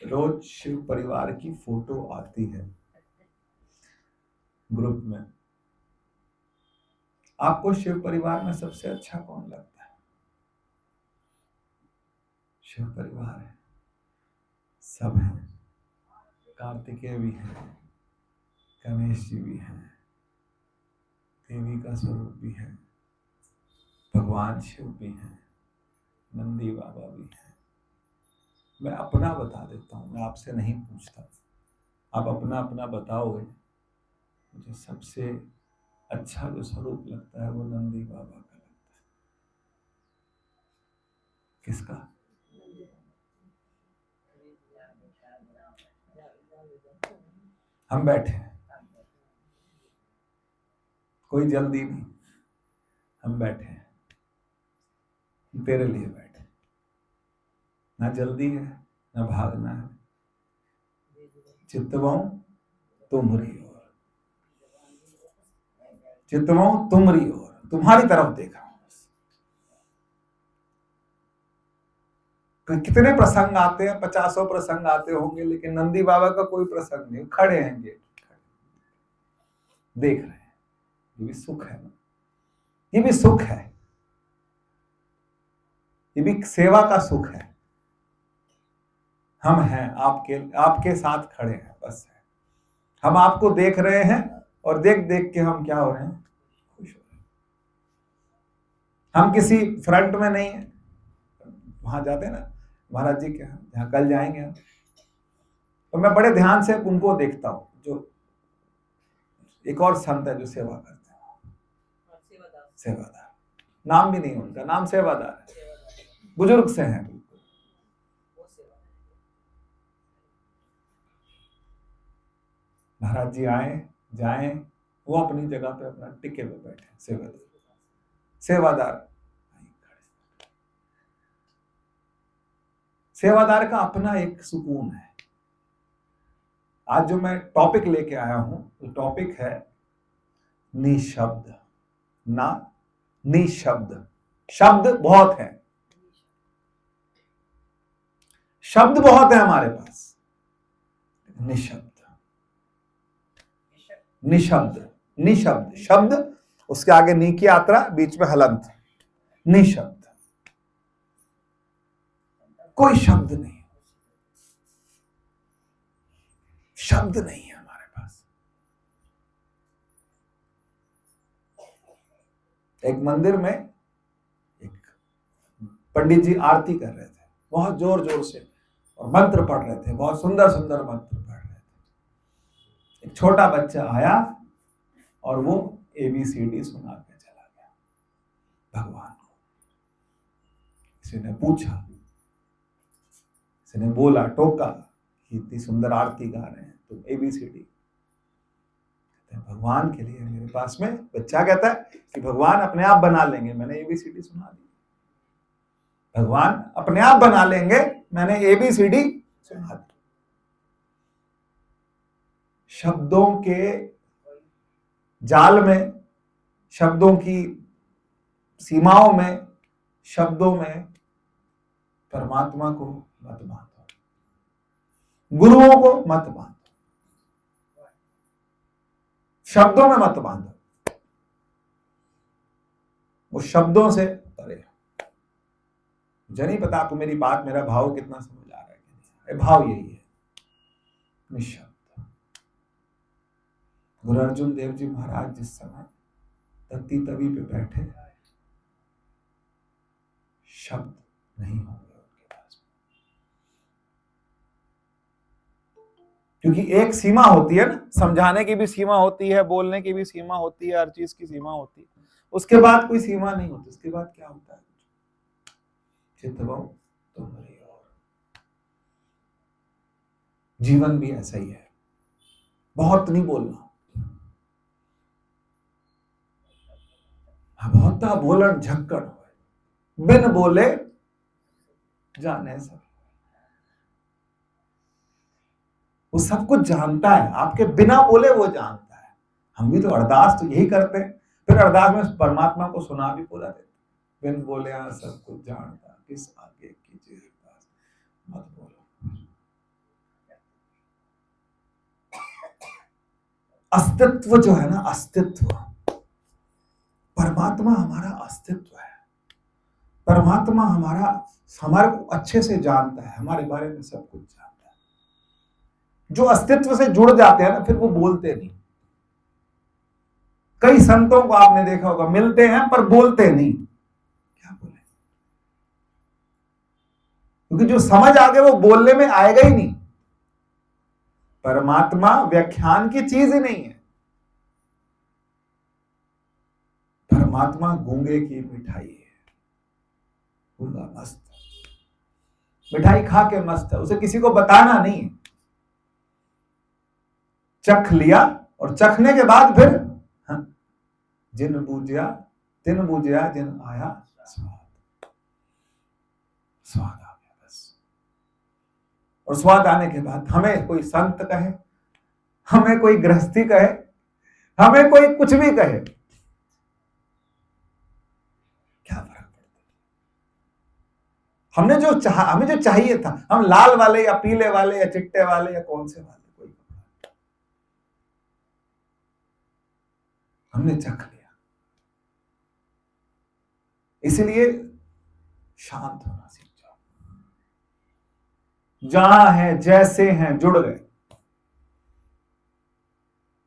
रोज शिव परिवार की फोटो आती है ग्रुप में। आपको शिव परिवार में सबसे अच्छा कौन लगता है? शिव परिवार है, सब हैं, कार्तिकेय भी हैं, गणेश जी भी हैं, देवी का स्वरूप भी है, भगवान शिव भी हैं, नंदी बाबा भी हैं। मैं अपना बता देता हूँ, मैं आपसे नहीं पूछता, आप अपना अपना बताओगे। मुझे सबसे अच्छा जो स्वरूप लगता है वो नंदी बाबा का लगता है। किसका? हम बैठे हैं, कोई जल्दी नहीं, हम बैठे हैं, तेरे लिए बैठे, ना जल्दी है ना भागना है। चितवों तुम्हारी ओर, चितवों तुम्हारी ओर, तुम्हारी तरफ देख रहा हूं। कितने प्रसंग आते हैं, 50 प्रसंग आते होंगे, लेकिन नंदी बाबा का कोई प्रसंग नहीं, खड़े हैं गेट, देख रहे हैं। ये भी सुख है ना, ये भी सुख है, ये भी सेवा का सुख है। हम हैं आपके आपके साथ खड़े हैं, बस है। हम आपको देख रहे हैं और देख देख के हम क्या हो रहे हैं, खुश हो रहे हैं। हम किसी फ्रंट में नहीं है। वहां जाते हैं ना महाराज जी के यहाँ, जहाँ कल जाएंगे हम, तो मैं बड़े ध्यान से उनको देखता हूँ। जो एक और संत है जो सेवा करते हैं, सेवादार, नाम भी नहीं उनका, नाम सेवादार है, बुजुर्ग से हैं बिल्कुल। महाराज जी आए जाएं, वो अपनी जगह पे अपना टिके पे बैठे, सेवादार, सेवादार सेवादार का अपना एक सुकून है। आज जो मैं टॉपिक लेके आया हूं, तो टॉपिक है निशब्द। ना निशब्द, शब्द बहुत है, शब्द बहुत है हमारे पास, निशब्द, निशब्द, निशब्द, शब्द उसके आगे नी की यात्रा, बीच में हलंत, निशब्द, कोई शब्द नहीं, शब्द नहीं है हमारे पास। एक मंदिर में एक पंडित जी आरती कर रहे थे, बहुत जोर जोर से, और मंत्र पढ़ रहे थे, बहुत सुंदर सुंदर मंत्र पढ़ रहे थे। एक छोटा बच्चा आया और वो ABCD सुना के चला गया भगवान को। किसी ने पूछा, किसी ने बोला, टोका कि इतनी सुंदर आरती गा रहे हैं तुम, ABCD। भगवान के लिए मेरे पास में, बच्चा कहता है कि भगवान अपने आप बना लेंगे, मैंने ABCD सुना दी। भगवान अपने आप बना लेंगे, मैंने ABCD सुना दी। शब्दों के जाल में, शब्दों की सीमाओं में, शब्दों में परमात्मा को मत बांधो, गुरुओं को मत बांधो, शब्दों में मत बांधो, वो शब्दों से परे। मुझे नहीं पता आपको मेरी बात, मेरा भाव कितना समझ आ रहा है कि नहीं, भाव यही है, निशब्द। गुरु अर्जुन देव जी महाराज जिस समय तत्ती तवी पे बैठे, शब्द नहीं होंगे उनके पास, क्योंकि एक सीमा होती है ना, समझाने की भी सीमा होती है, बोलने की भी सीमा होती है, हर चीज की सीमा होती है। उसके बाद कोई सीमा नहीं होती। उसके बाद क्या होता है, चितवो तुम्हारी ओर। जीवन भी ऐसा ही है, बहुत नहीं बोलना, बहुत बोलन झक्कड़, बिन बोले जाने सब। वो सब कुछ जानता है, आपके बिना बोले वो जानता है। हम भी तो अरदास तो यही करते हैं, फिर अरदास में परमात्मा को सुना भी बोला देते, बिन बोले सब कुछ जानता, किस आगे कीजिए अरदास, मत बोलो। अस्तित्व जो है ना, अस्तित्व, परमात्मा हमारा अस्तित्व है। परमात्मा हमारे को अच्छे से जानता है, हमारे बारे में सब कुछ जानता है। जो अस्तित्व से जुड़ जाते हैं ना, फिर वो बोलते नहीं। कई संतों को आपने देखा होगा, मिलते हैं पर बोलते नहीं। क्या बोले? क्योंकि जो समझ आ गए वो बोलने में आएगा ही नहीं। परमात्मा व्याख्यान की चीज ही नहीं है। परमात्मा गूंगे की मिठाई है। गूंगा मस्त, मिठाई खा के मस्त है, उसे किसी को बताना नहीं है। चख लिया और चखने के बाद फिर जिन बूझिया तिन बूझिया, जिन आया स्वाद, स्वाद आ गया बस। और स्वाद आने के बाद हमें कोई संत कहे, हमें कोई गृहस्थी कहे, हमें कोई कुछ भी कहे, क्या फर्क पड़ता? हमें जो चाहिए था, हम लाल वाले या पीले वाले या चिट्टे वाले या कौन से वाले, कोई हमने चख लिया। इसलिए शांत होना सीख जाओ। जहां है जैसे हैं जुड़ गए।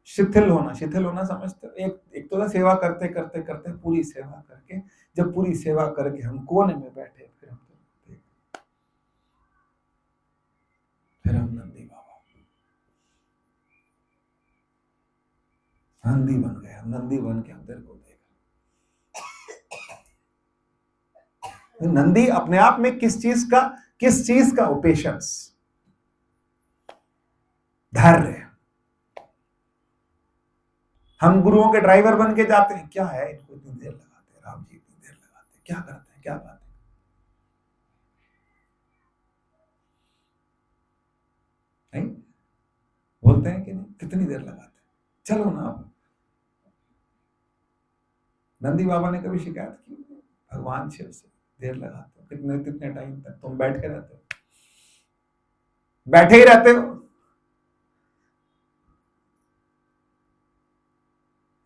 शिथिल होना समझते हो? एक तो ना सेवा करते करते करते पूरी सेवा करके, जब पूरी सेवा करके हम कोने में बैठे, फिर हम नंदी बाबा, नंदी बन गए। नंदी बन के अंदर को देखा। नंदी अपने आप में किस चीज का पेशेंस, धैर्य। हम गुरुओं के ड्राइवर बन के जाते हैं, क्या है इनको इतनी देर लगाते हैं, राम जी इतनी देर लगाते हैं, क्या करते हैं, क्या बात है? नहीं बोलते हैं कि नहीं, कितनी देर लगाते हैं, चलो ना। नंदी बाबा ने कभी शिकायत की? भगवान शिव से देर लगाते हो, कितने टाइम तक तुम बैठे रहते हो, बैठे ही रहते हो।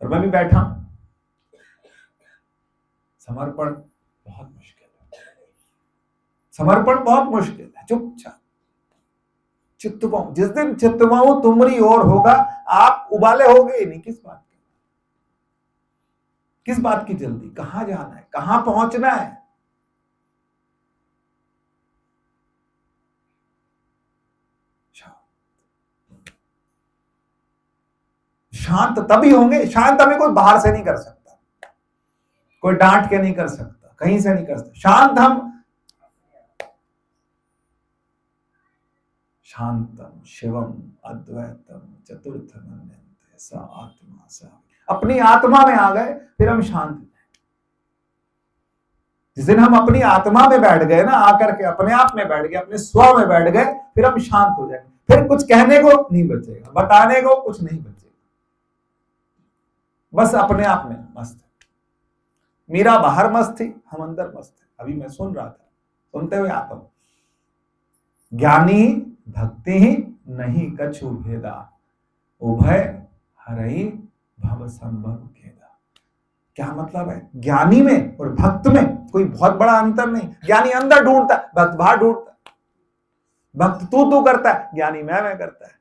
और मैं भी बैठा। समर्पण बहुत मुश्किल है, समर्पण बहुत मुश्किल है। चुपचाप चित्तवाऊ, जिस दिन चित्तवाऊ तुमरी ओर होगा, आप उबाले होगे ही नहीं। किस बात की जल्दी, कहां जाना है, कहां पहुंचना है? शांत तभी होंगे। शांत हमें कोई बाहर से नहीं कर सकता, कोई डांट के नहीं कर सकता, कहीं से नहीं कर सकता। शांत हम शांतम शिवम अद्वैतम चतुर्थम सा आत्मा सा, अपनी आत्मा में आ गए, फिर हम शांत। जिस दिन हम अपनी आत्मा में बैठ गए ना, आकर के अपने आप में बैठ गए, अपने स्व में बैठ गए, फिर हम शांत हो जाएंगे। फिर कुछ कहने को नहीं बचेगा, बताने को कुछ नहीं बचेगा, बस अपने आप में मस्त। मीरा बाहर मस्त थी, हम अंदर मस्त थे। अभी मैं सुन रहा था, सुनते हुए आता हूं, ज्ञानी भक्ति ही नहीं कछु भेदा, उभय हरई भव संभव खेदा। क्या मतलब है? ज्ञानी में और भक्त में कोई बहुत बड़ा अंतर नहीं। ज्ञानी अंदर ढूंढता है, भक्त बाहर ढूंढता है। भक्त तू करता है, ज्ञानी मैं करता है।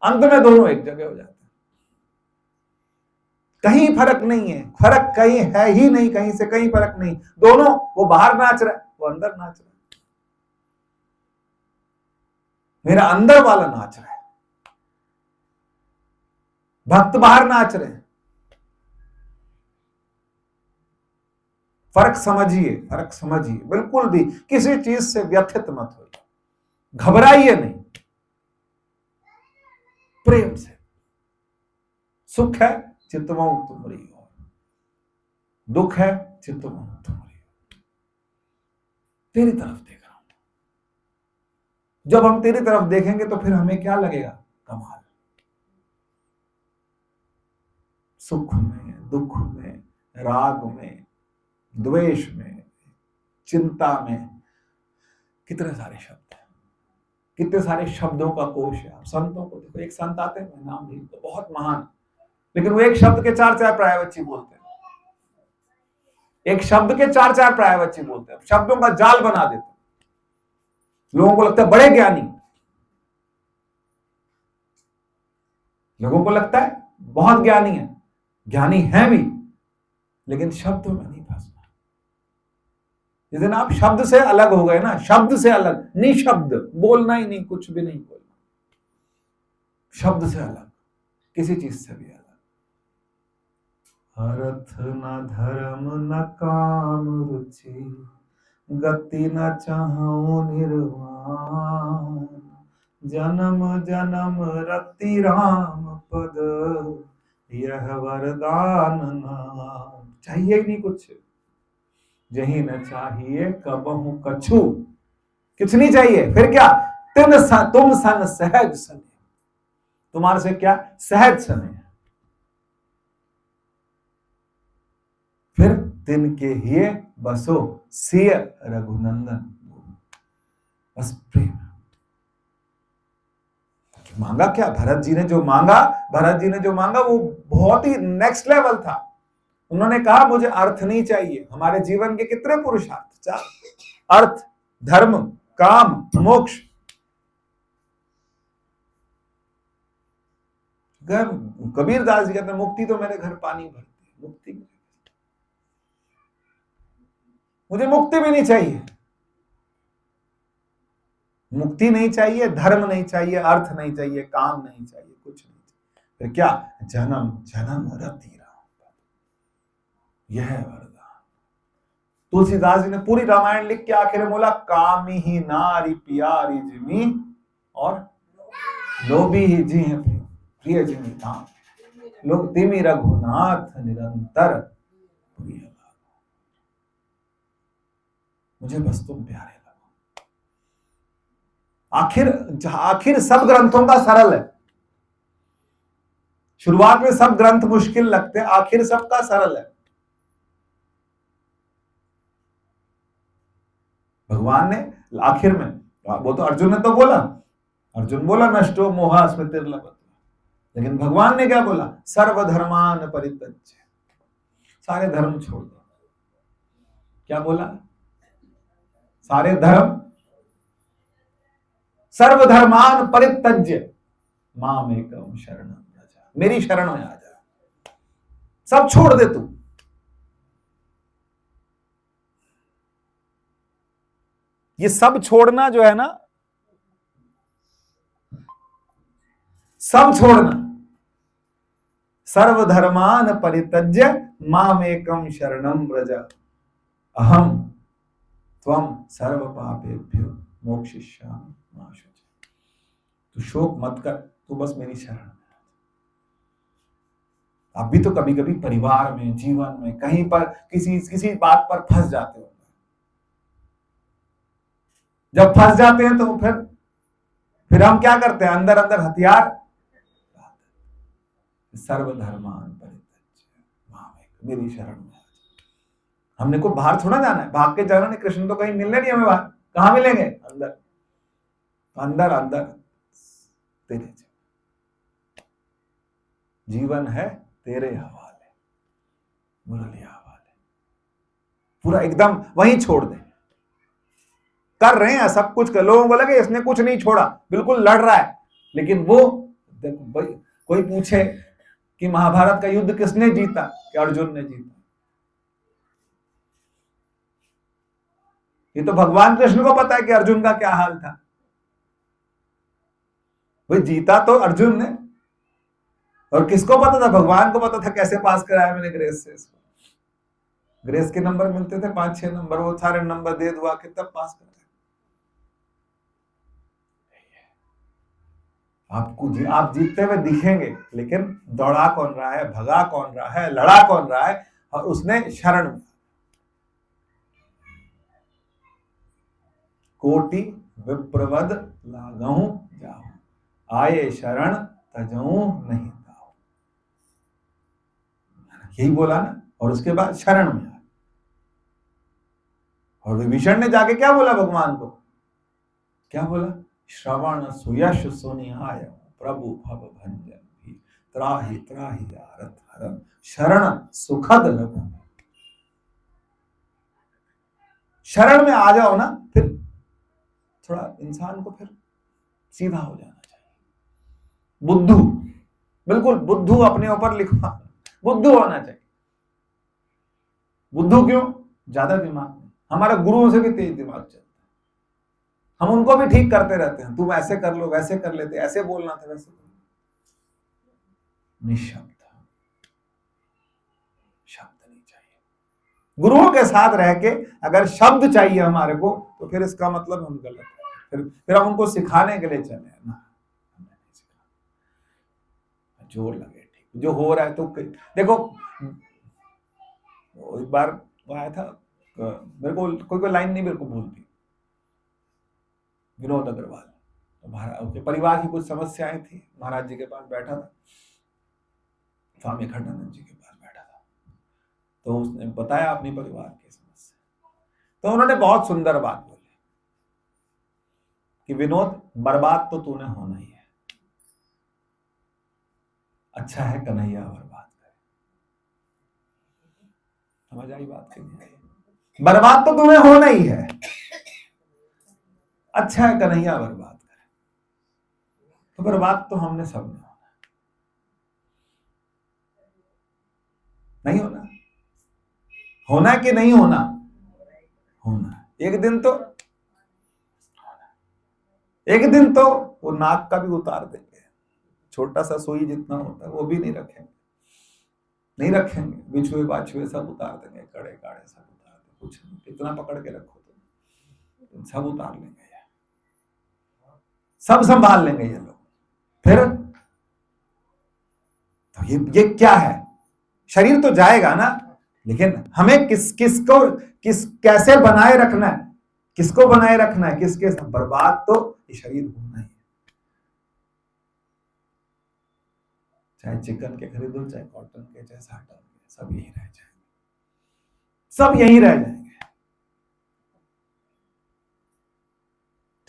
अंत में दोनों एक जगह हो जाते हैं। कहीं फर्क नहीं है, फर्क कहीं है ही नहीं, कहीं से कहीं फर्क नहीं। दोनों, वो बाहर नाच रहा है, वो अंदर नाच रहा है। मेरा अंदर वाला नाच रहा है, भक्त बाहर नाच रहे हैं। फर्क समझिए, बिल्कुल भी किसी चीज से व्यथित मत होइए, घबराइए नहीं, प्रेम से। सुख है चित्तवाऊ तुमरी ओर, दुख है चित्तवाऊ तुमरी ओर, तेरी तरफ देख रहा हूं। जब हम तेरी तरफ देखेंगे तो फिर हमें क्या लगेगा? कमाल। सुख में, दुख में, राग में, द्वेष में, चिंता में, कितने सारे शब्द हैं, कितने सारे शब्दों का कोश है। आप संतों को देखो, एक संत आते हैं, नाम नहीं तो, बहुत महान, लेकिन वो एक शब्द के चार चार पर्यायवाची बोलते हैं, एक शब्द के चार चार पर्यायवाची बोलते हैं, शब्दों का जाल बना देते हैं। लोगों को लगता है बड़े ज्ञानी, लोगों को लगता है बहुत ज्ञानी है, ज्ञानी है भी, लेकिन शब्दों में नहीं फंसना। जिस दिन आप शब्द से अलग हो गए ना, शब्द से अलग, निशब्द, बोलना ही नहीं, कुछ भी नहीं बोलना, शब्द से अलग, किसी चीज से भी अलग। अर्थ न धर्म न काम रुचि, गति न चाहूं निर्वाण, जन्म जन्म रति राम पद, यह वरदान नाम। चाहिए ही नहीं कुछ, यही न चाहिए कबहू कछु, कुछ नहीं चाहिए। फिर क्या, तुम सन सहज सने, तुम्हारे से क्या सहज सने। फिर तिनके हिये बसो सिय रघुनंदन, बस प्रेम। मांगा क्या, भरत जी ने जो मांगा वो बहुत ही नेक्स्ट लेवल था। उन्होंने कहा मुझे अर्थ नहीं चाहिए। हमारे जीवन के कितने पुरुषार्थ, चार, अर्थ, धर्म, काम, मोक्ष। कबीर दास जी कहते हैं मुक्ति तो मेरे घर पानी भरती है, मुक्ति मुझे मुक्ति भी नहीं चाहिए, मुक्ति नहीं चाहिए, धर्म नहीं चाहिए, अर्थ नहीं चाहिए, काम नहीं चाहिए, कुछ नहीं चाहिए। फिर क्या, जन्म जन्म रति राम, यह वरदान। तुलसीदास जी ने पूरी रामायण लिख के आखिर में बोला, कामी ही नारी प्यारी जिमी, और लोभी ही जी है प्रिय जिमी धाम, लोग तिमि रघुनाथ निरंतर प्रिय। मुझे बस तुम प्यारे लगो। आखिर सब ग्रंथों का सरल है। शुरुआत में सब ग्रंथ मुश्किल लगते हैं, आखिर सबका सरल है। भगवान ने आखिर में, वो तो अर्जुन ने तो बोला, अर्जुन बोला नष्टो मोहा स्मृतिर्लभते, लेकिन भगवान ने क्या बोला, सर्वधर्मान परित्यज्य, सारे धर्म छोड़ दो। क्या बोला, सारे धर्म, सर्वधर्मान परित्यज्य माम एकम शरणं व्रज, मेरी शरण में आ जा, सब छोड़ दे तू। ये सब छोड़ना जो है ना, सब छोड़ना, सर्वधर्मान परित्यज्य माम एकम शरणं व्रज, अहम त्वं सर्व पापेभ्यो मोक्षयिष्यामि मा शुचि। तू शोक मत कर, तू बस मेरी शरण में। आप भी तो कभी कभी परिवार में, जीवन में, कहीं पर किसी बात पर फंस जाते हो। जब फंस जाते हैं तो फिर हम क्या करते हैं, अंदर अंदर हथियार, सर्वधर्मान परित्यज्य माम एकम, मेरी शरण में। हमने को बाहर थोड़ा जाना है, भाग के जाना नहीं, कृष्ण तो कहीं मिलने नहीं हमें बाहर, कहां मिलेंगे, अंदर अंदर अंदर तेरे जीवन है तेरे हवाले, मुरली हवाले, पूरा एकदम वहीं छोड़ दे। कर रहे हैं सब कुछ कर, लोगों को लगे इसने कुछ नहीं छोड़ा, बिल्कुल लड़ रहा है, लेकिन वो कोई पूछे कि महाभारत का युद्ध किसने जीता, कि अर्जुन ने जीता। ये तो भगवान कृष्ण को पता है कि अर्जुन का क्या हाल था। भाई जीता तो अर्जुन ने, और किसको पता था, भगवान को पता था कैसे पास कराया मैंने ग्रेस से इसको। ग्रेस के नंबर मिलते थे 5-6 नंबर, वो सारे नंबर दे दुआ के तब पास कराया। आप जीतते हुए दिखेंगे, लेकिन दौड़ा कौन रहा है, भगा कौन रहा है, लड़ा कौन रहा है, और उसने शरण में। कोटि विप्रवद लागहूं जाऊं, आए शरण तजऊं नहीं ताऊं, यही बोला ना। और उसके बाद शरण में आए, और विभीषण ने जाके क्या बोला भगवान को, क्या बोला, श्रवण सुयश सुनिहाय प्रभु भव भंजन भी, त्राहि त्राहि आरत हरम शरण सुखद लघु। शरण में आ जाओ ना, फिर थोड़ा इंसान को फिर सीधा हो जाना चाहिए। बुद्धू, बिल्कुल बुद्धू अपने ऊपर लिखवा, बुद्धू होना चाहिए। बुद्धू क्यों? ज्यादा दिमाग नहीं, हमारे गुरुओं से भी तेज दिमाग चलता है, हम उनको भी ठीक करते रहते हैं, तुम ऐसे कर लो वैसे कर लेते, ऐसे बोलना था वैसे। निशब्द, शब्द नहीं चाहिए। गुरुओं के साथ रह के अगर शब्द चाहिए हमारे को, तो फिर इसका मतलब हम गलत है, फिर हम उनको सिखाने के लिए चले ना, जोर लगे ठीक जो हो रहा है। तो देखो, एक बार वो आया था, मेरे को कोई लाइन नहीं मेरे को भूलती, विनोद अग्रवाल, महाराज के परिवार की कुछ समस्याएं थी, महाराज जी के पास बैठा था, स्वामी खंडानंद जी के पास बैठा था, तो उसने बताया अपनी परिवार की समस्या, तो उन्होंने बहुत सुंदर बात बोली कि विनोद, बर्बाद तो तूने होना ही है, अच्छा है कन्हैया बर्बाद करे। समझ आई बात की नहीं? बर्बाद तो तुम्हें होना ही है, अच्छा है कन्हैया बर्बाद करे। तो बर्बाद तो हमने सब ने होना, नहीं होना, होना कि नहीं होना, होना। एक दिन तो वो नाक का भी उतार देंगे, छोटा सा सुई जितना होता है वो भी नहीं रखेंगे, बिछुए बाछुए सब उतार देंगे, कड़े काड़े सब उतार देंगे, कुछ नहीं, कितना पकड़ के रखो तो सब उतार लेंगे, सब संभाल लेंगे ये लोग। फिर तो ये क्या है? शरीर तो जाएगा ना, लेकिन हमें कैसे बनाए रखना है, किसको बनाए रखना है, किसके साथ? बर्बाद तो ये शरीर होना ही है, चाहे चिकन के खरीदो, चाहे कॉटन के, चाहे साटन के, सब यही रह जाएंगे, सब यही रह जाएंगे।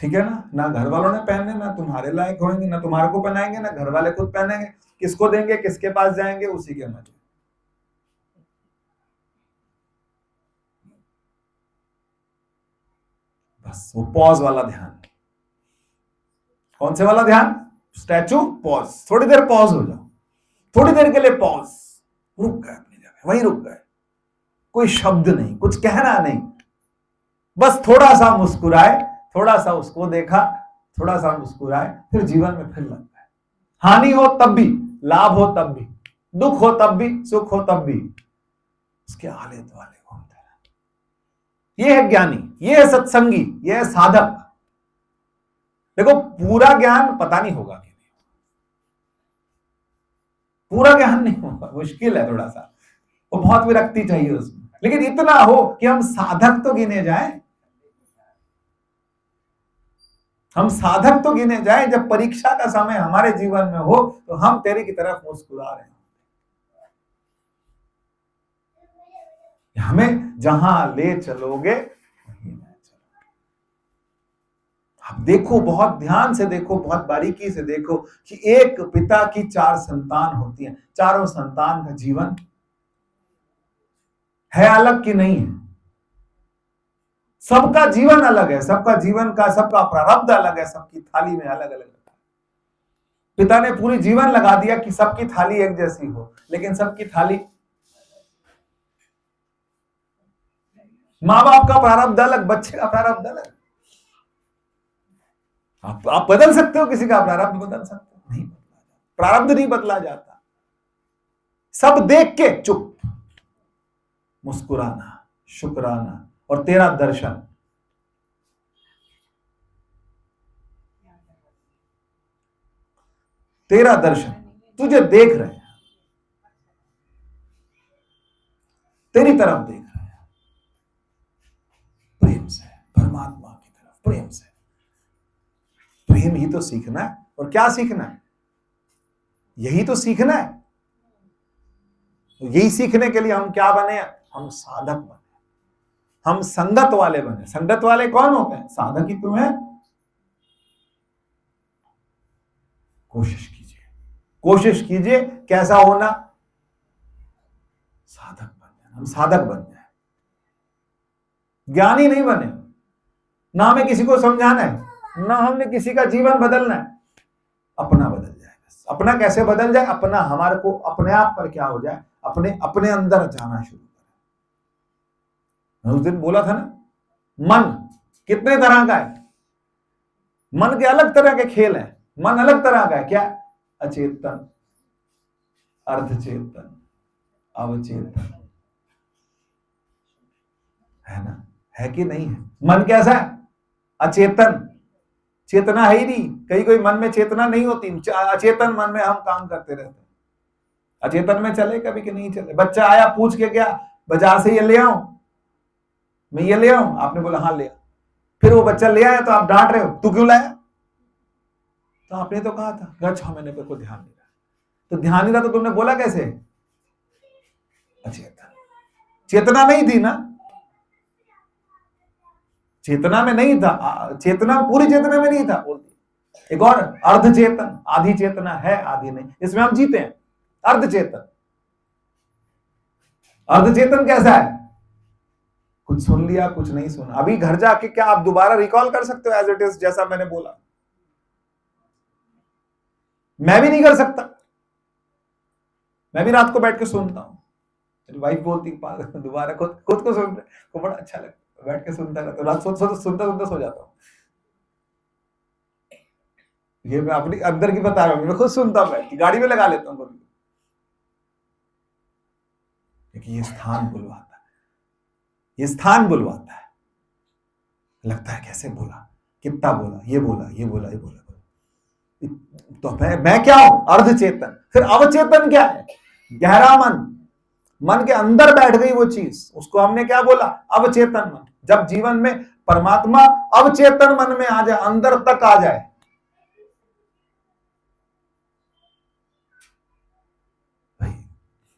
ठीक है ना? ना घर वालों ने पहनने, ना तुम्हारे लायक होंगे, ना तुम्हारे को पहनाएंगे, ना घर वाले खुद पहनेंगे, किसको देंगे, किसके पास जाएंगे, उसी के मजे। बस वो पॉज वाला ध्यान। कौन से वाला ध्यान? स्टैचू पॉज, थोड़ी देर पॉज हो जाओ, थोड़ी देर के लिए पॉज, रुक गए अपनी जगह, वहीं रुक गए, कोई शब्द नहीं, कुछ कहना नहीं, बस थोड़ा सा मुस्कुराए, थोड़ा सा उसको देखा, थोड़ा सा मुस्कुराए, फिर जीवन में फिर लग गए। हानि हो तब भी, लाभ हो तब भी, दुख हो तब भी, सुख हो तब भी, उसके आले दुआले घूमते रहे। ये है ज्ञानी, ये है सत्संगी, ये है साधक। देखो, पूरा ज्ञान पता नहीं होगा कि नहीं, पूरा ज्ञान नहीं होगा, मुश्किल है थोड़ा सा, वो बहुत विरक्ति चाहिए उसमें, लेकिन इतना हो कि हम साधक तो गिने जाएं, हम साधक तो गिने जाएं, जब परीक्षा का समय हमारे जीवन में हो तो हम तेरे की तरफ मुस्कुरा रहे हैं। हमें जहां ले चलोगे वहीं ले चलो। आप देखो, बहुत ध्यान से देखो, बहुत बारीकी से देखो कि एक पिता की 4 संतान होती हैं, चारों संतान का जीवन है अलग कि नहीं है? सबका जीवन अलग है, सबका जीवन का, सबका प्रारब्ध अलग है, सबकी थाली में अलग अलग है। पिता ने पूरी जीवन लगा दिया कि सबकी थाली एक जैसी हो, लेकिन सबकी थाली, माँ बाप का प्रारब्ध अलग, बच्चे का प्रारब्ध अलग। आप बदल सकते हो, किसी का प्रारब्ध बदल सकते हो? नहीं, प्रारब्ध नहीं बदला जाता। सब देख के चुप, मुस्कुराना, शुक्राना और तेरा दर्शन। तेरा दर्शन, तुझे देख रहे हैं, तेरी तरफ देख रहे हैं, प्रेम से, परमात्मा की तरफ प्रेम से। प्रेम ही तो सीखना है, और क्या सीखना है? यही तो सीखना है। यही सीखने के लिए हम क्या बने? हम साधक बने, हम संगत वाले बने। संगत वाले कौन होते हैं? साधक ही तुम्हें। कोशिश कीजिए, कोशिश कीजिए कैसा होना, साधक बन जाए। हम साधक बन जाए, ज्ञानी नहीं बने। ना हमें किसी को समझाना है, ना हमने किसी का जीवन बदलना है, अपना बदल जाए बस। अपना कैसे बदल जाए? अपना हमारे को अपने आप पर क्या हो जाए, अपने अपने अंदर जाना शुरू करें। मैं उस दिन बोला था ना, मन कितने तरह का है। मन के अलग तरह के खेल हैं। मन अलग तरह का है, क्या? अचेतन, अर्धचेतन, अवचेतन, है ना? है कि नहीं है? मन कैसा है? अचेतन, चेतना है ही नहीं। कोई मन में चेतना नहीं होती। अचेतन मन में हम काम करते रहते हैं। अचेतन में चले कभी कि नहीं चले। बच्चा आया, पूछ के गया, बाजार से ये ले आओ, मैं ये ले आऊं? आपने बोला हाँ ले आओ। फिर वो बच्चा ले आया तो आप डांट रहे हो, तू क्यों लाया? तो आपने तो कहा था। अच्छा, मैंने पे को ध्यान नहीं रहा। तो ध्यान नहीं रहा तो तुमने बोला कैसे? अचेतन, चेतना नहीं थी ना, चेतना में नहीं था। चेतना पूरी चेतना में नहीं था। एक और अर्धचेतन, आधी चेतना है आधी नहीं, इसमें हम जीते हैं। अर्धचेतन, अर्धचेतन कैसा है? कुछ सुन लिया, कुछ नहीं सुना। अभी घर जाके क्या आप दोबारा रिकॉल कर सकते हो एज इट इज, जैसा मैंने बोला? मैं भी नहीं कर सकता। मैं भी रात को बैठ के सुनता हूं। मेरी वाइफ बोलती दोबारा खुद को सुनने को बड़ा अच्छा लगता है, बैठ के सुनता रहता हूं। रात सुनता सुनता सो जाता हूं। ये मैं अपनी अंदर की बता रहा हूं, मैं खुद सुनता हूं, बैठ के गाड़ी में लगा लेता हूं कभी। ये स्थान बुलवाता है, ये स्थान बुलवाता है। लगता है कैसे बोला, कितना बोला, ये बोला, ये बोला, ये बोला। तो मैं क्या हूं? अर्धचेतन। फिर अवचेतन क्या है? गहरा मन, मन के अंदर बैठ गई वो चीज, उसको हमने क्या बोला? अवचेतन मन। जब जीवन में परमात्मा अवचेतन मन में आ जाए, अंदर तक आ जाए, भाई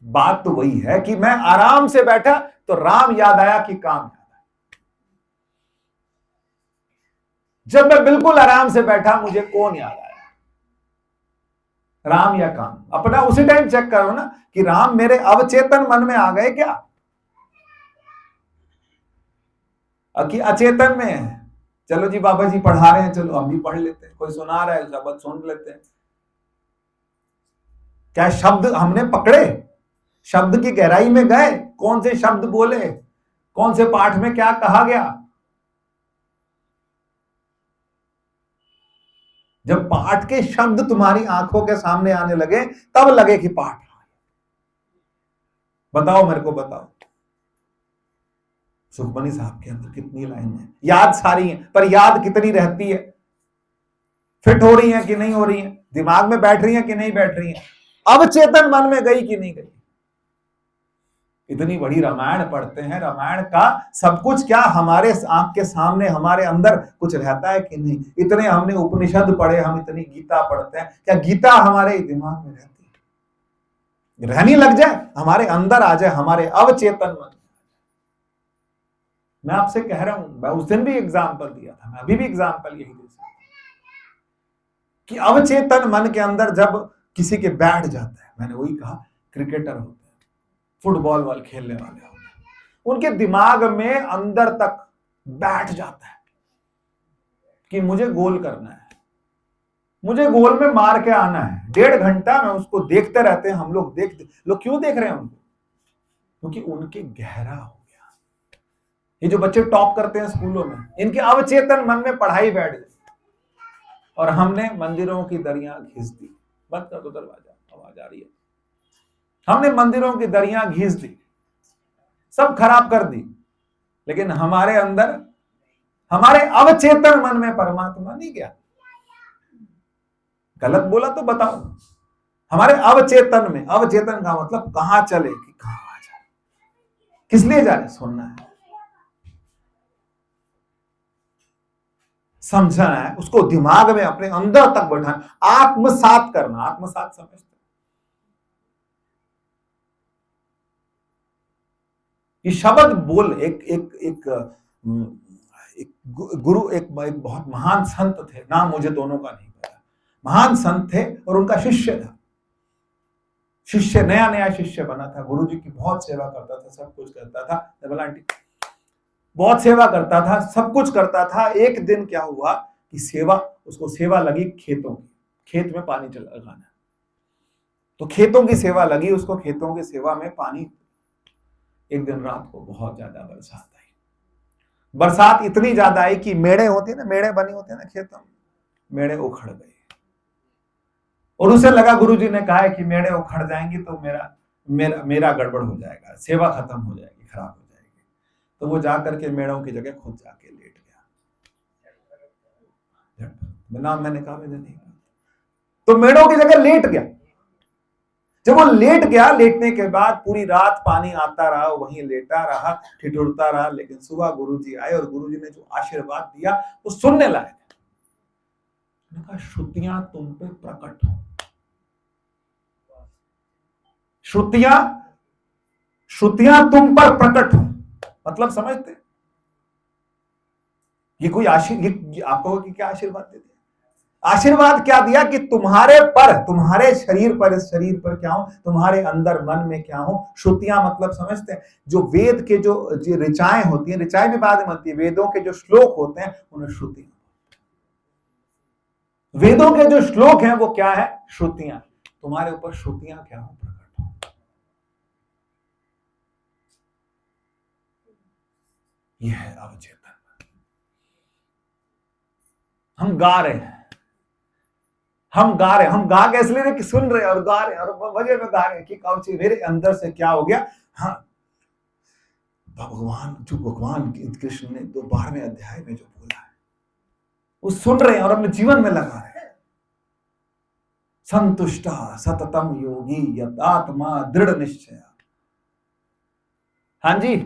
बात तो वही है कि मैं आराम से बैठा तो राम याद आया कि काम याद आया। जब मैं बिल्कुल आराम से बैठा, मुझे कौन याद आया? राम या काम? अपना उसी टाइम चेक करो ना कि राम मेरे अवचेतन मन में आ गए क्या, कि अचेतन में है। चलो जी बाबा जी पढ़ा रहे हैं, चलो हम भी पढ़ लेते हैं। कोई सुना रहा है, शब्द सुन लेते हैं। क्या शब्द हमने पकड़े? शब्द की गहराई में गए? कौन से शब्द बोले, कौन से पाठ में क्या कहा गया? जब पाठ के शब्द तुम्हारी आंखों के सामने आने लगे, तब लगे कि पाठ। बताओ मेरे को, बताओ सुखमनी साहब के अंदर कितनी लाइन है? याद सारी है, पर याद कितनी रहती है? फिट हो रही है कि नहीं हो रही है? दिमाग में बैठ रही है कि नहीं बैठ रही है? अवचेतन मन में गई कि नहीं गई? इतनी बड़ी रामायण पढ़ते हैं, रामायण का सब कुछ क्या हमारे आंख के सामने, हमारे अंदर कुछ रहता है कि नहीं? इतने हमने उपनिषद पढ़े, हम इतनी गीता पढ़ते हैं, क्या गीता हमारे दिमाग में रहती है? रहनी लग जाए, हमारे अंदर आ जाए, हमारे अवचेतन मन। मैं आपसे कह रहा हूं, मैं उस दिन भी एग्जाम्पल दिया था, मैं अभी भी एग्जाम्पल यही दे सकता कि अवचेतन मन के अंदर जब किसी के बैठ जाता है, मैंने वही कहा, क्रिकेटर होते हैं, फुटबॉल वाले खेलने वाले होते हैं, उनके दिमाग में अंदर तक बैठ जाता है कि मुझे गोल करना है, मुझे गोल में मार के आना है। 1.5 घंटा में उसको देखते रहते हैं हम लोग। लोग क्यों देख रहे हैं उनको? क्योंकि उनके गहरा हो गया। ये जो बच्चे टॉप करते हैं स्कूलों में, इनके अवचेतन मन में पढ़ाई बैठ गई, और हमने मंदिरों की दरियां घिस दी। बंद कर दो दरवाजा, आवाज आ रही है। हमने मंदिरों की दरियां घिस दी, सब खराब कर दी, लेकिन हमारे अंदर, हमारे अवचेतन मन में परमात्मा नहीं गया। गलत बोला तो बताओ। हमारे अवचेतन में, अवचेतन का मतलब कहां चले कि कहां आ जाए, किस लिए जा रहे? सुनना है, समझना है, उसको दिमाग में अपने अंदर तक बैठाना, आत्मसात करना। आत्मसात समझते कि शब्द बोल। एक गुरु, एक बहुत महान संत थे, नाम मुझे दोनों का नहीं पता, महान संत थे और उनका शिष्य था। शिष्य, नया नया शिष्य बना था, गुरु जी की बहुत सेवा करता था, सब कुछ करता था। निर्मला आंटी बहुत सेवा करता था, सब कुछ करता था। एक दिन क्या हुआ कि उसको सेवा लगी खेतों की, खेत में पानी लगाना। तो खेतों की सेवा लगी उसको, खेतों की सेवा में पानी। एक दिन रात को बहुत ज्यादा बरसात आई, बरसात इतनी ज्यादा आई कि मेड़े होते हैं ना, मेड़े बने होते हैं ना खेतों में, मेड़े उखड़ गए। और उसे लगा गुरुजी ने कहा है कि मेड़े उखड़ जाएंगी तो मेरा मेरा मेरा गड़बड़ हो जाएगा, सेवा खत्म हो जाएगी, खराब हो जाएगी। तो वो जाकर के मेड़ों की जगह खुद जाके लेट गया। नाम मैंने कहा, मैंने नहीं कहा। तो मेड़ों की जगह लेट गया। जब वो लेट गया, लेटने के बाद पूरी रात पानी आता रहा, वहीं लेटा रहा, ठिठुरता रहा। लेकिन सुबह गुरुजी आए और गुरुजी ने जो आशीर्वाद दिया वो सुनने लायक। उन्होंने कहा, श्रुतियां तुम पे प्रकट हो, श्रुतियां तुम पर प्रकट हो। मतलब समझते? ये कोई आपको क्या आशीर्वाद देते? आशीर्वाद क्या दिया कि तुम्हारे पर, तुम्हारे शरीर पर, इस शरीर पर क्या हो, तुम्हारे अंदर मन में क्या हो। श्रुतियां मतलब समझते हैं, जो वेद के जो ऋचाएं होती हैं, ऋचाएं भी बाद में होती है, वेदों के जो श्लोक होते हैं उन्हें श्रुतियां, वेदों के जो श्लोक हैं वो क्या है? श्रुतियां। तुम्हारे ऊपर श्रुतियां क्या हो, प्रकट हो। यह है अवचेतन। हम गा रहे हैं, हम गा के इसलिए कि सुन रहे हैं और गा रहे हैं, और वजह में गा रहे हैं कि काउची मेरे अंदर से क्या हो गया। हाँ, भगवान कृष्ण ने 12वें अध्याय में जो बोला है वो सुन रहे हैं और अपने जीवन में लगा रहे हैं। संतुष्ट सततम योगी यत आत्मा दृढ़ निश्चय। हाँ जी,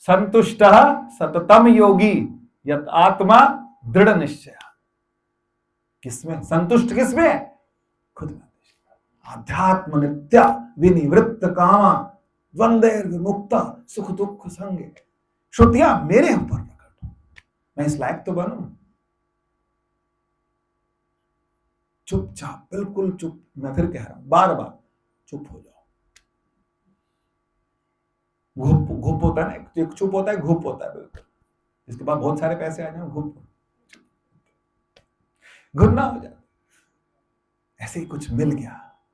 संतुष्ट सततम योगी यत आत्मा दृढ़ निश्चय। किसमें संतुष्ट? किसमें? खुद में। आध्यात्म नित्य विनिवृत्त कामा द्वंद्व विमुक्ता सुख दुख संगे। श्रुतियां मेरे ऊपर प्रकट हो, मैं इस लायक तो बनूं। चुपचाप, बिल्कुल चुप। मैं फिर कह रहा हूं बार बार, चुप हो जाओ। घुप होता है ना, एक चुप होता है, घुप होता है। बिल्कुल इसके बाद बहुत सारे पैसे आ जाए, घुरना हो जाता। ऐसे ही कुछ मिल गया,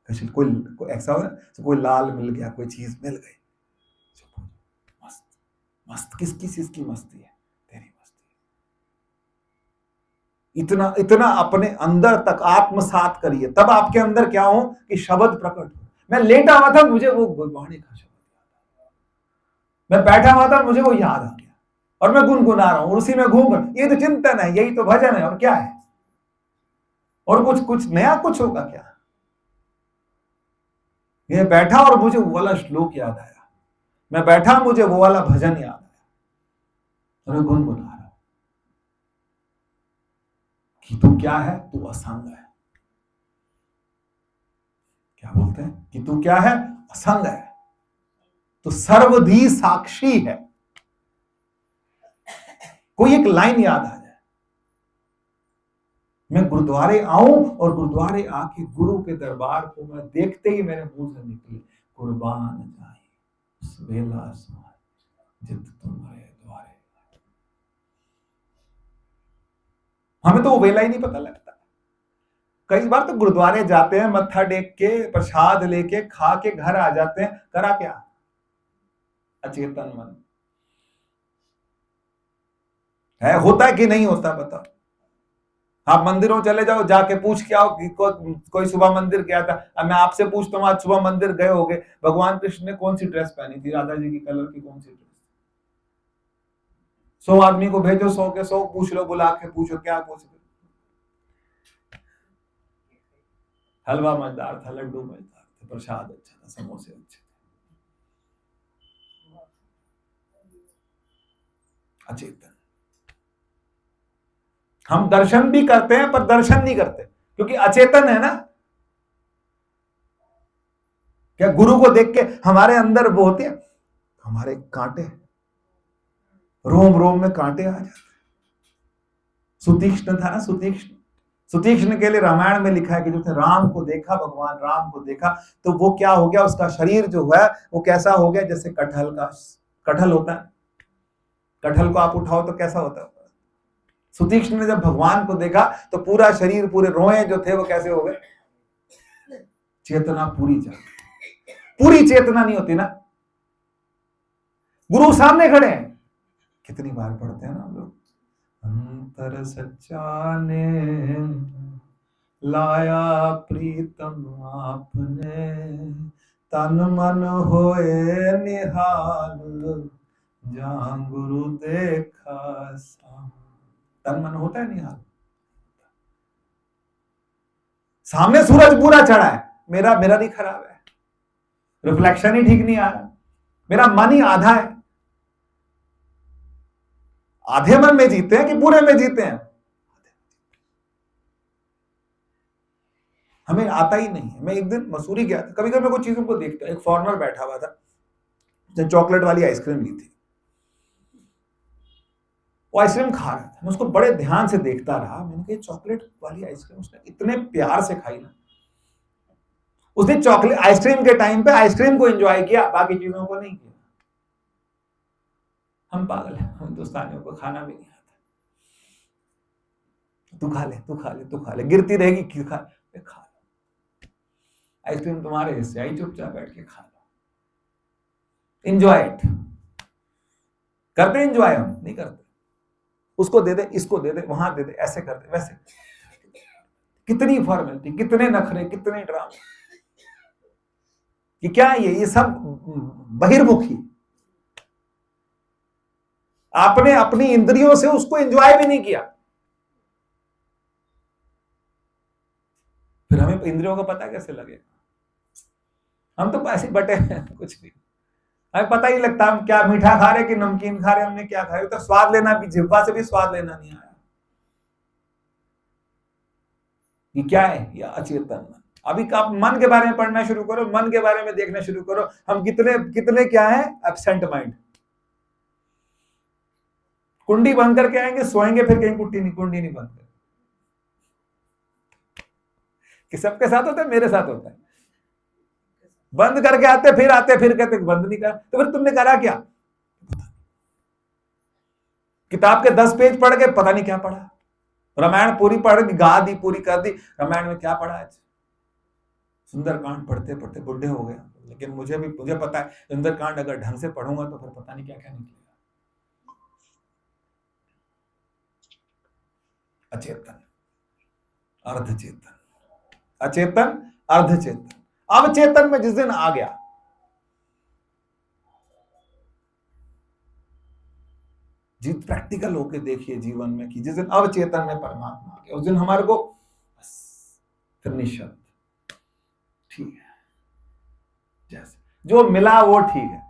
कोई ऐसा हो, कोई लाल मिल गया, कोई चीज मिल गई, मस्त मस्त। किस चीज की मस्ती है? तेरी मस्ती। इतना इतना अपने अंदर तक आत्मसात करिए, तब आपके अंदर क्या हो कि शब्द प्रकट हो। मैं लेटा हुआ था, मुझे वो गुरबाणी का शब्द याद आ, मैं बैठा हुआ था, मुझे वो याद आ गया और मैं गुनगुना रहा हूं, उसी में घूम रहा हूं। ये तो चिंतन है, यही तो भजन है, और क्या है? और कुछ नया कुछ होगा क्या? ये बैठा और मुझे वो वाला श्लोक याद आया, मैं बैठा, मुझे वो वाला भजन याद आया, तो मैं गुनगुना रहा हूं कि तू क्या है? तू असंग है। क्या बोलते हैं कि तू क्या है? असंग है। तो सर्वधी साक्षी है। कोई एक लाइन याद आ जाए, मैं गुरुद्वारे आऊं और गुरुद्वारे आके गुरु के दरबार को मैं देखते ही मेरे मुंह से निकले, कुर्बान जाए वेला जित तुम्हारे द्वारे। हमें तो वो वेला ही नहीं पता लगता। कई बार तो गुरुद्वारे जाते हैं, मत्था टेक के, प्रसाद लेके, खा के घर आ जाते हैं, करा क्या? अचेतन मन है। होता है कि नहीं होता? बताओ। आप मंदिरों चले जाओ, जाके पूछ के आओ कि कोई सुबह मंदिर गया था। अब मैं आपसे पूछता हूँ, आज सुबह मंदिर गए होगे, भगवान कृष्ण ने कौन सी ड्रेस पहनी थी? राधा जी की कलर की कौन सी ड्रेस? 100 आदमी को भेजो, 100 के 100 पूछ लो, बुला के पूछो, क्या पूछ लो? हलवा मजेदार था, लड्डू मजेदार थे, प्रसाद अच्छा था, समोसे अच्छे थे। अचेतन। हम दर्शन भी करते हैं पर दर्शन नहीं करते, क्योंकि अचेतन है ना। क्या गुरु को देख के हमारे अंदर वो होते हैं, हमारे कांटे, रोम रोम में कांटे आ जाते। सुतीक्ष्ण था ना, सुतीक्ष्ण, सुतीक्ष्ण के लिए रामायण में लिखा है कि जो राम को देखा, भगवान राम को देखा, तो वो क्या हो गया, उसका शरीर जो है वो कैसा हो गया, जैसे कटहल होता है, कटहल को आप उठाओ तो कैसा होता है। सुतीक्ष्ण ने जब भगवान को देखा तो पूरा शरीर, पूरे रोए जो थे वो कैसे हो गए, चेतना पूरी जागी। पूरी चेतना नहीं होती ना, गुरु सामने खड़े हैं, कितनी बार पढ़ते हैं ना हम लोग, अंतर सच्चा ने लाया प्रीतम आपने, तन मन होए निहाल, जहां गुरु देखा साम। तन मन होता है निहाल। सामने सूरज पूरा चढ़ा है, मेरा मिरर ही खराब है, रिफ्लेक्शन ही ठीक नहीं आ रहा, मेरा मन ही आधा है। आधे मन में जीते हैं कि पूरे में जीते हैं, हमें आता ही नहीं है। मैं एक दिन मसूरी गया था, कभी कभी मैं कुछ चीजों को देखता, एक फॉरनर बैठा हुआ था, उसने चॉकलेट वाली आइसक्रीम ली थी, वो आइसक्रीम खा रहा था, मैं उसको बड़े ध्यान से देखता रहा। मैंने कहा चॉकलेट वाली आइसक्रीम उसने इतने प्यार से खाई ना, उसने चॉकलेट आइसक्रीम के टाइम पे आइसक्रीम को एंजॉय किया, बाकी चीजों को नहीं किया। हम पागल हैं, हम हिंदुस्तानियों को खाना भी नहीं आता। तू खा ले, तू खा ले, तू खा ले, गिरती रहेगी, क्यों खा लो, आइसक्रीम तुम्हारे हिस्से आई, चुपचाप बैठ के खा लो, एंजॉय इट। करते एंजॉय, हम नहीं करते। उसको दे दे, इसको दे दे, वहां दे दे, ऐसे कर दे, वैसे। कितनी फॉर्मेलिटी, कितने नखरे, कितने ड्रामे, कि क्या ये सब बहिर्मुखी। आपने अपनी इंद्रियों से उसको एंजॉय भी नहीं किया, फिर हमें इंद्रियों का पता कैसे लगेगा। हम तो ऐसे बटे हैं, कुछ नहीं, हमें पता ही लगता हम क्या मीठा खा रहे कि नमकीन खा रहे, हमने क्या खाया, तो स्वाद लेना भी, जिह्वा से भी स्वाद लेना नहीं आया। ये क्या है, ये अचेतन मन। अभी आप मन के बारे में पढ़ना शुरू करो, मन के बारे में देखना शुरू करो, हम कितने कितने क्या है, एब्सेंट माइंड। कुंडी बंद करके आएंगे, सोएंगे, फिर कहीं कुंडी नहीं बंद कर, कि सबके साथ होता है, मेरे साथ होता है, बंद करके आते, फिर कहते बंद नहीं करा, तो फिर तुमने करा क्या, किताब के 10 पेज पढ़ के पता नहीं क्या पढ़ा, रामायण पूरी पढ़ गा दी, पूरी कर दी, रामायण में क्या पढ़ा आज। सुंदरकांड पढ़ते पढ़ते बुढ़े हो गए, लेकिन मुझे पता है सुंदरकांड अगर ढंग से पढ़ूंगा तो फिर पता नहीं क्या क्या निकलेगा। अचेतन, अर्धचेतन, अचेतन, अर्धचेतन, अवचेतन में जिस दिन आ गया, जित प्रैक्टिकल होके देखिए जीवन में कि जिस दिन अवचेतन में परमात्मा आ गया, उस दिन हमारे को बस फिर निशब्द, ठीक है, जैसे जो मिला वो ठीक है,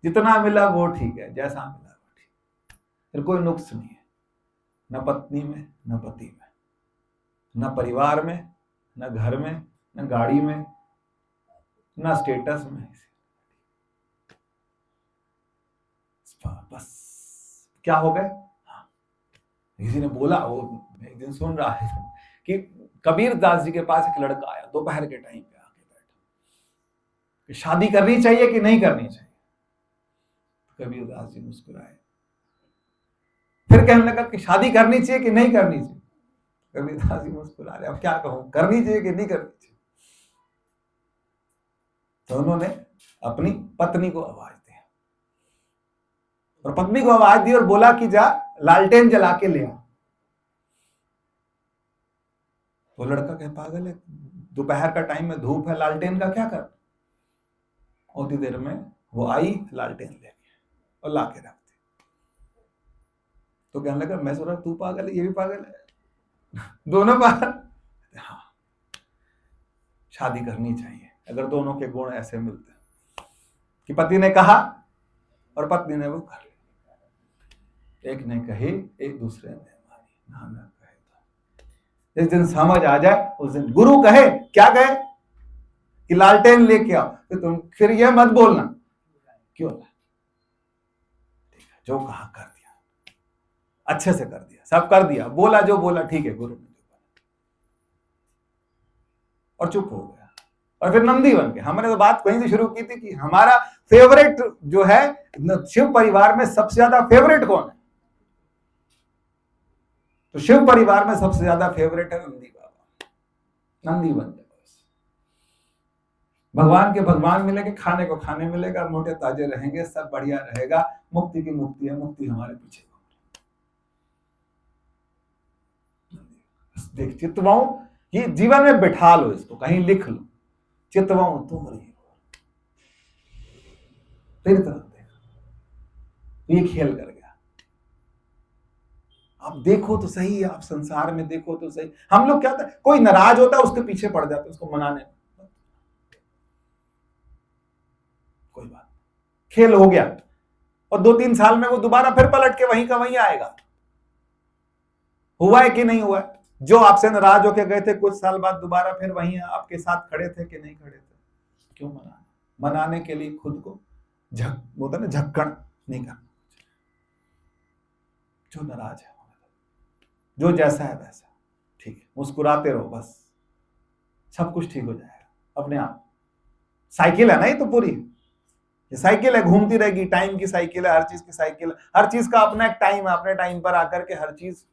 जितना मिला वो ठीक है, जैसा मिला वो ठीक है, फिर कोई नुक्स नहीं है, न पत्नी में, न पति में, न परिवार में, न घर में, न गाड़ी में, न स्टेटस में, बस क्या हो गए। हाँ, किसी ने बोला, वो एक दिन सुन रहा है कि कबीर दास जी के पास एक लड़का आया दोपहर के टाइम पे आके बैठा कि शादी करनी चाहिए कि नहीं करनी चाहिए। कबीर दास जी मुस्कुराए, फिर कहने लगा कि शादी करनी चाहिए कि नहीं करनी चाहिए। कबीर दास जी मुस्कुरा रहे, अब क्या कहूं, करनी चाहिए कि नहीं करनी चाहिए। तो उन्होंने अपनी पत्नी को आवाज दी, और पत्नी को आवाज दी और बोला कि जा लालटेन जला के ले आ। वो लड़का कहे पागल है, दोपहर का टाइम में धूप है, लालटेन का क्या कर। उतनी देर में वो आई, लालटेन लेके और ला के रख दी। तो कहने लगा मैं सोच रहा तू पागल है, ये भी पागल है, दोनों पागल। हाँ, शादी करनी चाहिए अगर दोनों के गुण ऐसे मिलते हैं कि पति ने कहा और पत्नी ने वो कर लिया, एक ने कही एक दूसरे ने मानी, ना ना कहे तो। जिस दिन समझ आ जाए उस दिन गुरु कहे, क्या कहे कि लालटेन लेके आओ, तो तुम फिर ये मत बोलना क्यों, जो कहा कर दिया, अच्छे से कर दिया, सब कर दिया, बोला जो बोला ठीक है, गुरु ने जो बोला। और चुप हो गया और फिर नंदी बन गया। हमने तो बात कहीं से शुरू की थी कि हमारा फेवरेट जो है शिव परिवार में सबसे ज्यादा फेवरेट कौन है? तो शिव परिवार में सबसे ज्यादा फेवरेट है नंदी बाबा। नंदी बन जाए, भगवान के भगवान मिलेंगे, खाने को खाने मिलेगा, मोटे ताजे रहेंगे, सब बढ़िया रहेगा। मुक्ति की मुक्ति है, मुक्ति हमारे पीछे। देख चितवाऊं, ये जीवन में बिठा लो, इसको कहीं लिख लो, चितवाऊं तुम रही हो, तेरी तरफ देखो, ये खेल कर गया। आप देखो तो सही, आप संसार में देखो तो सही। हम लोग क्या था, कोई नाराज होता है उसके पीछे पड़ जाते, उसको मनाने। कोई बात, खेल हो गया, और 2-3 साल में वो दोबारा फिर पलट के वहीं का वहीं आएगा। हुआ है कि नहीं हुआ है? जो आपसे नाराज होके गए थे, कुछ साल बाद दोबारा फिर वहीं आपके साथ खड़े थे कि नहीं खड़े थे? क्यों मनाने के लिए खुद को बोलते ना, झक्कड़ नहीं करना। जो नाराज है, जो जैसा है वैसा ठीक है, मुस्कुराते रहो, बस सब कुछ ठीक हो जाएगा अपने आप। साइकिल है ना ये तो पूरी, ये साइकिल है, घूमती रहेगी, टाइम की साइकिल है, हर चीज की साइकिल है, हर चीज का अपना एक टाइम है, अपने टाइम पर आकर के हर चीज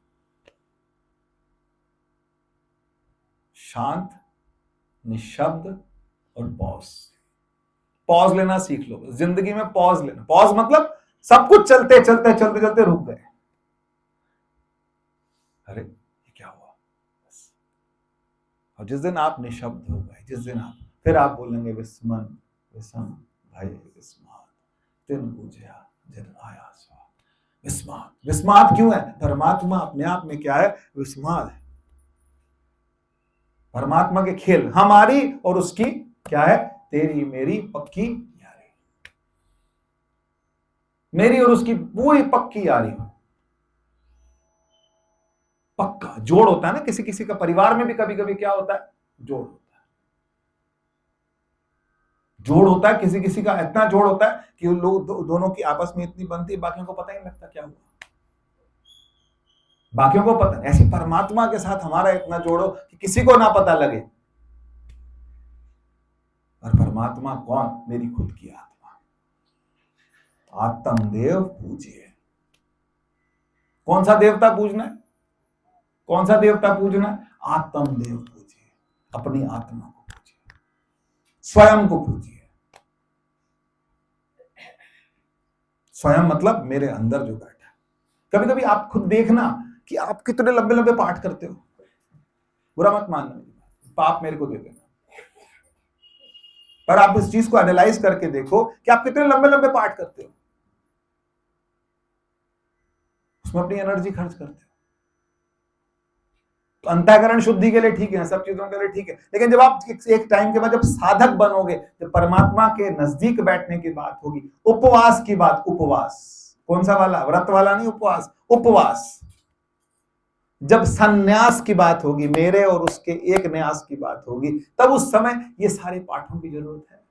शांत, निशब्द और पॉज लेना सीख लो। जिंदगी में पॉज लेना, पॉज मतलब सब कुछ चलते चलते चलते चलते रुक गए, अरे ये क्या हुआ बस। और जिस दिन आप निशब्द हो गए, जिस दिन आप फिर आप बोलेंगे विस्मन विषम भय विस्मात तिन पूजया जन आया स्वा। विस्मात, विस्मात क्यों है? परमात्मा अपने आप में क्या है? विस्मात है। परमात्मा के खेल, हमारी और उसकी क्या है? तेरी मेरी पक्की यारी, मेरी और उसकी पूरी पक्की यारी। पक्का जोड़ होता है ना, किसी किसी का परिवार में भी कभी कभी क्या होता है? जोड़ होता है। जोड़ होता है, किसी किसी का इतना जोड़ होता है कि लोग दोनों की आपस में इतनी बनती है, बाकियों को पता ही नहीं लगता क्या हुआ, बाकियों को पता। ऐसी परमात्मा के साथ हमारा इतना जोड़ो कि किसी को ना पता लगे। और परमात्मा कौन? मेरी खुद की आत्मा। आत्मदेव पूजिए। कौन सा देवता पूजना है? कौन सा देवता पूजना है? आत्मदेव पूजिए, अपनी आत्मा को पूजिए, स्वयं को पूजिए। स्वयं मतलब मेरे अंदर जो बैठा है। कभी कभी आप खुद देखना कि आप कितने लंबे लंबे पाठ करते हो, बुरा मत मानना, पाप मेरे को दे देना, पर आप इस चीज को एनालाइज करके देखो कि आप कितने लंबे लंबे पाठ करते हो, उसमें अपनी एनर्जी खर्च करते हो। तो अंतःकरण शुद्धि के लिए ठीक है, सब चीजों के लिए ठीक है, लेकिन जब आप एक टाइम के बाद जब साधक बनोगे, जब परमात्मा के नजदीक बैठने की बात होगी, उपवास की बात, उपवास कौन सा वाला? व्रत वाला नहीं, उपवास, उपवास। जब संन्यास की बात होगी, मेरे और उसके एक न्यास की बात होगी, तब उस समय ये सारे पाठों की जरूरत है।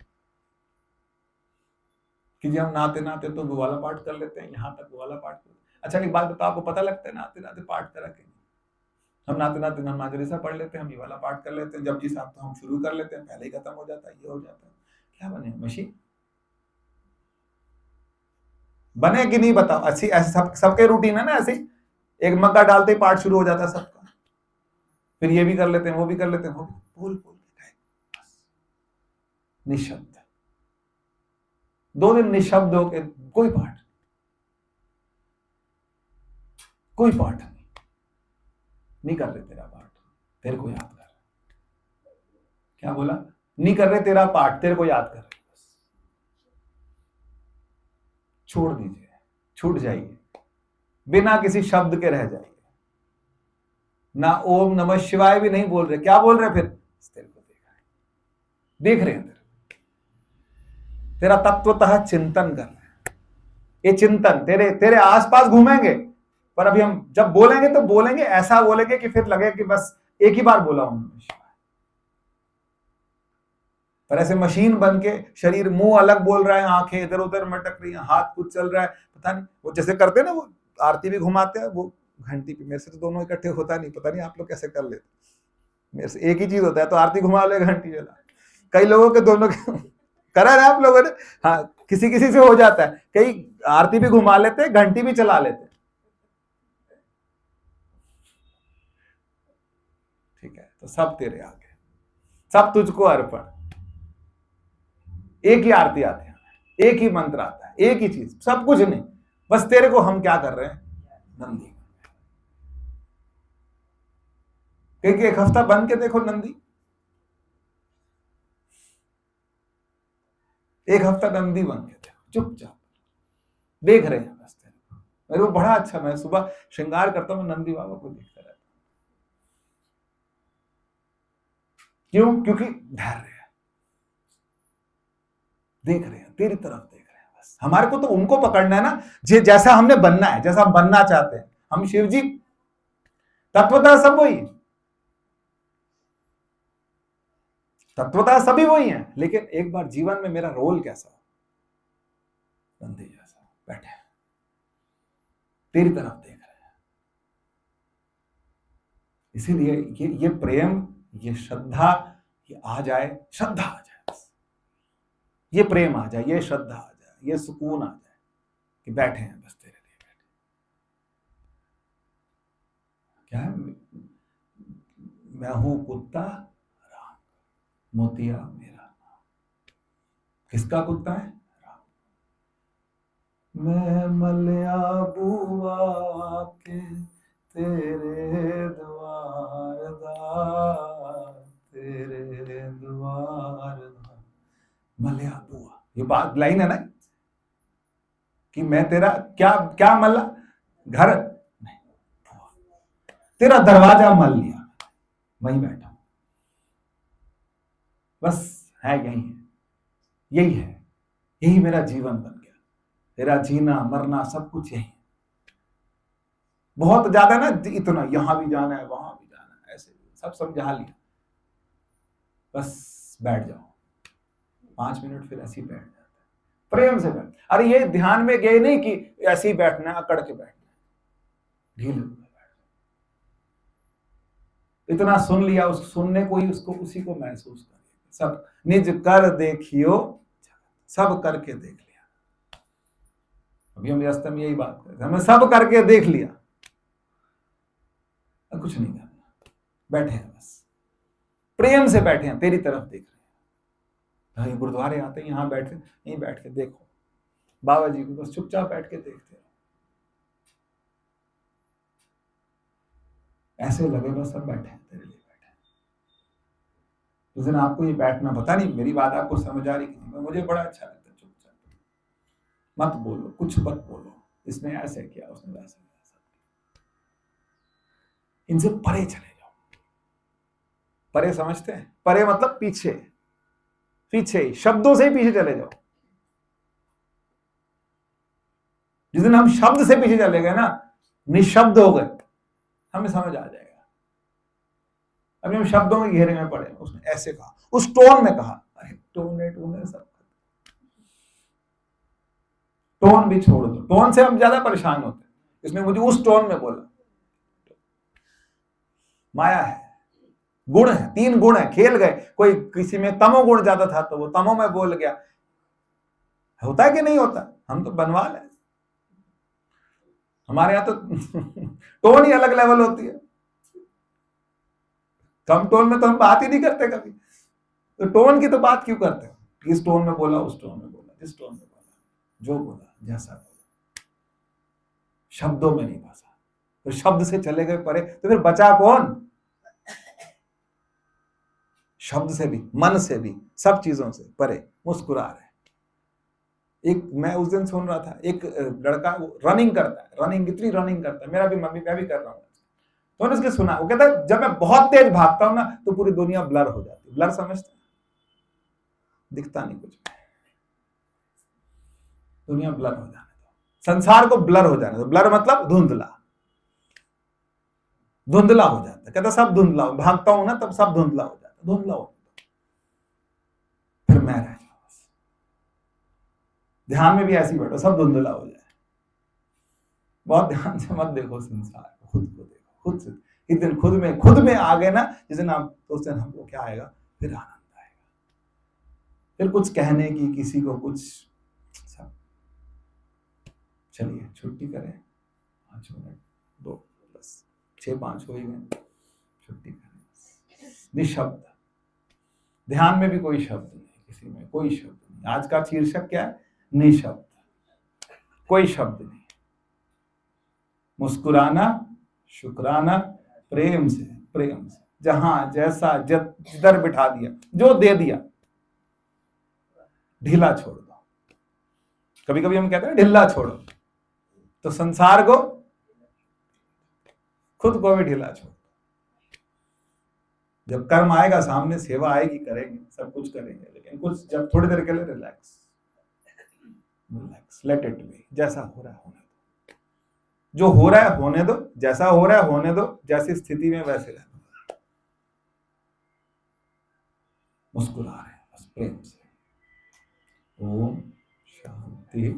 कि जी हम नाते नाते तो वो वाला पाठ कर लेते हैं, यहां तक वो वाला पाठ कर। अच्छा एक बात बताओ, आपको पता लगता है नाते नाते पाठ करा के? हम नाते नाते नमाज सा पढ़ लेते हैं, हम ये वाला पाठ कर लेते हैं, जब जिस आप तो हम शुरू कर लेते हैं, पहले ही खत्म हो जाता है, ये हो जाता है। क्या बने, मशीन बने कि नहीं बताओ? अच्छी ऐसे सबके रूटीन है ना, ऐसे एक मग्गा डालते ही पाठ शुरू हो जाता है सबका, फिर ये भी कर लेते हैं, वो भी कर लेते हैं, वो बोल बोल निशब्द। 2 दिन निशब्द होके कोई पाठ नहीं कर रहे तेरा पाठ, तेरे को याद कर। क्या बोला? नहीं कर रहे तेरा पाठ, तेरे को याद कर। छोड़ दीजिए, छूट जाइए, बिना किसी शब्द के रह जाइए। ना ओम नमः शिवाय भी नहीं बोल रहे, क्या बोल रहे? फिर तेरे को देख रहे हैं, तेरा तत्वतः चिंतन कर रहे हैं। ये चिंतन तेरे आसपास घूमेंगे, पर अभी हम जब बोलेंगे तो बोलेंगे ऐसा बोलेंगे कि फिर लगे कि बस एक ही बार बोला ओम नमः शिवाय। पर ऐसे मशीन बन के शरीर, मुंह अलग बोल रहा है, आंखें इधर उधर मटक रही हैं, हाथ कुछ चल रहा है, पता नहीं वो जैसे करते ना, वो आरती भी घुमाते हैं, वो घंटी पे। मेरे से तो दोनों इकट्ठे होता नहीं, पता नहीं आप लोग कैसे कर लेते। मेरे से एक ही चीज होता है, तो आरती घुमा ले, घंटी चला। कई लोगों के दोनों करा है आप लोगों ने, हाँ, किसी किसी से हो जाता है, कई आरती भी घुमा लेते, घंटी भी चला लेते। ठीक है, तो सब तेरे आगे, सब तुझको अर्पण। एक ही आरती आती है, एक ही मंत्र आता है, एक ही चीज, सब कुछ नहीं, बस तेरे को हम क्या कर रहे हैं, नंदी। क्योंकि एक हफ्ता बन के देखो नंदी, एक हफ्ता नंदी बन के देखो, चुपचाप देख रहे हैं बस तेरे को। मेरे को बड़ा अच्छा, मैं सुबह श्रृंगार करता हूं, नंदी बाबा को देखता रहता हूं। क्यों? क्योंकि धैर्य है, देख रहे हैं, तेरी तरफ देख रहे हैं बस। हमारे को तो उनको पकड़ना है ना, जैसा हमने बनना है, जैसा हम बनना चाहते हैं। हम शिव जी तत्वतः सब वही, तत्वतः सभी वही हैं, लेकिन एक बार जीवन में मेरा रोल कैसा हो, नंदी जैसा बैठे तेरी तरफ देख रहे हैं। इसीलिए ये प्रेम, ये श्रद्धा, ये आ जाए, श्रद्धा आ जाए बस, ये प्रेम आ जाए, ये श्रद्धा आ जाए, ये सुकून आ जाए कि बैठे हैं बस तेरे लिए बैठे। क्या है, मैं हूं कुत्ता राम, मोतिया मेरा नाम। किसका कुत्ता है? राम। मैं मलिया बुआ के तेरे द्वार दा, तेरे द्वार दा। मलिया बुआ, ये बात लाइन है ना, कि मैं तेरा क्या क्या मल्ला, घर नहीं, तेरा दरवाजा मल लिया, वहीं बैठा बस, है यही है, यही है, यही मेरा जीवन बन गया, तेरा जीना मरना सब कुछ यही। बहुत ज्यादा ना, इतना यहां भी जाना है, वहां भी जाना है, ऐसे सब समझा लिया, बस बैठ जाओ 5 मिनट, फिर ऐसे ही बैठ जाते हैं, प्रेम से बैठ। अरे ये ध्यान में गए नहीं कि ऐसे ही बैठना है, अकड़ के बैठना है, ढीले इतना सुन लिया, उस सुनने को ही, उसको उसी को महसूस करिए। सब निज कर देखियो, सब करके देख लिया। अभी हम व्यस्त में यही बात कर रहे थे, हमने सब करके देख लिया, कुछ नहीं करना, बैठे हैं बस, प्रेम से बैठे हैं, तेरी तरफ देख रहे हैं। गुरुद्वारे आते हैं, यहां बैठे, यहीं बैठ के देखो बाबा जी को, बस चुपचाप बैठ के देखते रहो, ऐसे लगे बस सब बैठे हैं, तेरे लिए बैठे हैं। उस दिन आपको ये बैठना, पता नहीं मेरी बात आपको समझ आ रही कि नहीं, मुझे बड़ा अच्छा लगता है, चुपचाप मत बोलो, कुछ मत बोलो, इसने ऐसे किया, उसने वैसे किया, इनसे परे चले जाओ। परे समझते हैं? परे मतलब पीछे, पीछे, शब्दों से ही पीछे चले जाओ। जिस दिन हम शब्द से पीछे चले गए ना, निशब्द हो गए, हमें समझ आ जाएगा। अभी हम शब्दों के घेरे में पड़े, उसने ऐसे कहा, उस टोन में कहा, अरे टोन सब, टोन भी छोड़ दो, टोन से हम ज्यादा परेशान होते हैं, इसने मुझे उस टोन में बोला। माया है, गुण है, 3 गुण है, खेल गए, कोई किसी में तमो गुण ज्यादा था तो वो तमो में बोल गया, होता है कि नहीं होता? हम तो बनवाल है, हमारे यहां तो टोन ही अलग लेवल होती है, कम टोन में तो हम बात ही नहीं करते कभी, तो टोन की तो बात क्यों करते हो? इस टोन में बोला, उस टोन में बोला, जिस टोन में बोला, जो बोला, जैसा बोला, शब्दों में नहीं फंसा, तो शब्द से चले गए परे, तो फिर बचा कौन? शब्द से भी, मन से भी, सब चीजों से परे मुस्कुरा रहे। एक मैं उस दिन सुन रहा था, एक लड़का रनिंग करता है, रनिंग इतनी रनिंग करता है, मेरा भी मम्मी, मैं भी कर रहा हूँ, तो मैंने उसके सुना, वो कहता है जब मैं बहुत तेज भागता हूं ना, तो पूरी दुनिया ब्लर हो जाती है। ब्लर समझते, दिखता नहीं कुछ, दुनिया ब्लर हो जाने दो, संसार को ब्लर हो जाने दो। ब्लर मतलब धुंधला, धुंधला हो जाता है, कहता सब धुंधला हो, भागता हूं ना तब सब धुंधला हो जाता है, धुंधला हो, फिर मैं रह जाऊं, ध्यान में भी ऐसी बैठो, सब धुंधला हो जाए। बहुत ध्यान से मत देखो संसार, खुद को देखो, खुद से इस दिन खुद में आ गए ना जिस दिन आप, तो उस दिन हमको क्या आएगा, फिर आनंद आएगा, फिर कुछ कहने की किसी को कुछ सब। चलिए छुट्टी करें, 5 मिनट, 2, बस 6-5 हो ही गए, छुट्टी करें। निशब्द, ध्यान में भी कोई शब्द नहीं, किसी में कोई शब्द नहीं। आज का शीर्षक क्या है? निशब्द, कोई शब्द नहीं। मुस्कुराना, शुक्राना, प्रेम से, प्रेम से, जहां जैसा जिधर बिठा दिया, जो दे दिया, ढीला छोड़ दो। कभी कभी हम कहते हैं ढीला छोड़ो, तो संसार को, खुद को भी ढीला छोड़। जब कर्म आएगा सामने, सेवा आएगी, करेंगे, सब कुछ करेंगे, लेकिन कुछ जब थोड़ी देर के लिए रिलैक्स, लेट इट बी, जैसा हो रहा है होने दो, जो हो रहा है होने दो, जैसा हो रहा है होने दो, जैसी स्थिति में वैसे रहना, मुस्कुरा रहे हैं बस प्रेम से। ओम शांति।